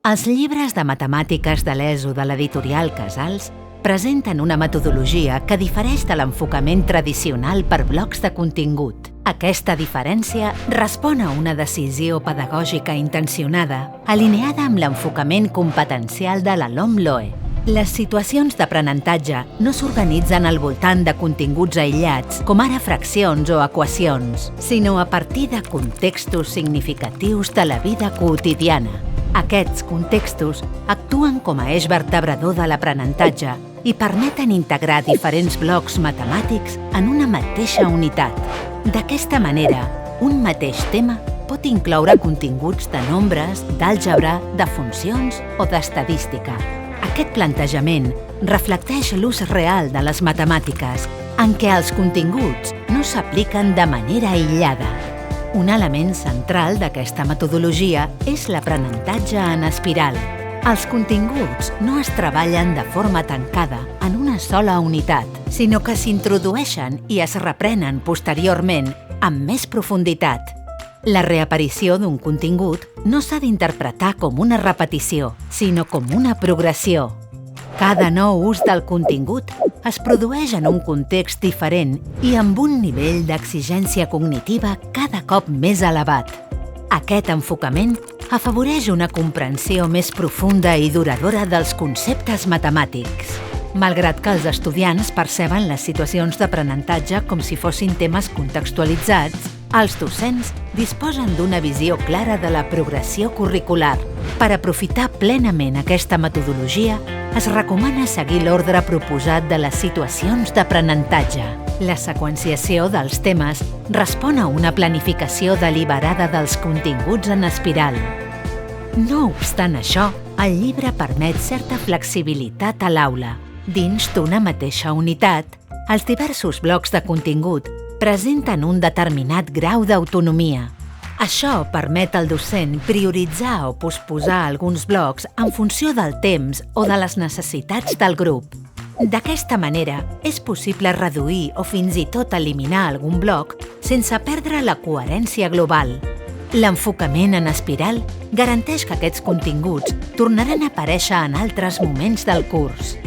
Els llibres de matemàtiques de l'ESO de l'editorial Casals presenten una metodologia que difereix de l'enfocament tradicional per blocs de contingut. Aquesta diferència respon a una decisió pedagògica intencionada, alineada amb l'enfocament competencial de la LOM-LOE. Les situacions d'aprenentatge no s'organitzen al voltant de continguts aïllats, com ara fraccions o equacions, sinó a partir de contextos significatius de la vida quotidiana. Aquests contextos actuen com a eix vertebrador de l'aprenentatge i permeten integrar diferents blocs matemàtics en una mateixa unitat. D'aquesta manera, un mateix tema pot incloure continguts de nombres, d'àlgebra, de funcions o d'estadística. Aquest plantejament reflecteix l'ús real de les matemàtiques, en què els continguts no s'apliquen de manera aïllada. Un element central d'aquesta metodologia és l'aprenentatge en espiral. Els continguts no es treballen de forma tancada en una sola unitat, sinó que s'introdueixen i es reprenen posteriorment amb més profunditat. La reaparició d'un contingut no s'ha d'interpretar com una repetició, sinó com una progressió. Cada nou ús del contingut es produeix en un context diferent i amb un nivell d'exigència cognitiva cada cop més elevat. Aquest enfocament afavoreix una comprensió més profunda i duradora dels conceptes matemàtics. Malgrat que els estudiants perceben les situacions d'aprenentatge com si fossin temes contextualitzats, els docents disposen d'una visió clara de la progressió curricular. Per aprofitar plenament aquesta metodologia, es recomana seguir l'ordre proposat de les situacions d'aprenentatge. La seqüenciació dels temes respon a una planificació deliberada dels continguts en espiral. No obstant això, el llibre permet certa flexibilitat a l'aula. Dins d'una mateixa unitat, els diversos blocs de contingut presenten un determinat grau d'autonomia. Això permet al docent prioritzar o posposar alguns blocs en funció del temps o de les necessitats del grup. D'aquesta manera, és possible reduir o fins i tot eliminar algun bloc sense perdre la coherència global. L'enfocament en espiral garanteix que aquests continguts tornaran a aparèixer en altres moments del curs.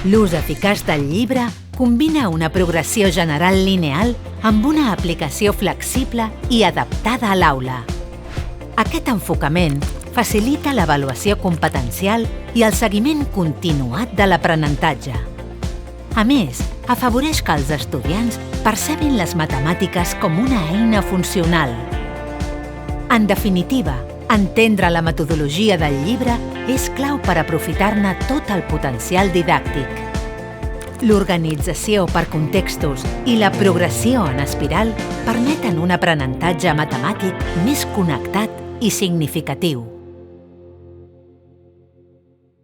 L'ús eficaç del llibre combina una progressió general lineal amb una aplicació flexible i adaptada a l'aula. Aquest enfocament facilita l'avaluació competencial i el seguiment continuat de l'aprenentatge. A més, afavoreix que els estudiants percebin les matemàtiques com una eina funcional. En definitiva, entendre la metodologia del llibre és clau per aprofitar-ne tot el potencial didàctic. L'organització per contextos i la progressió en espiral permeten un aprenentatge matemàtic més connectat i significatiu.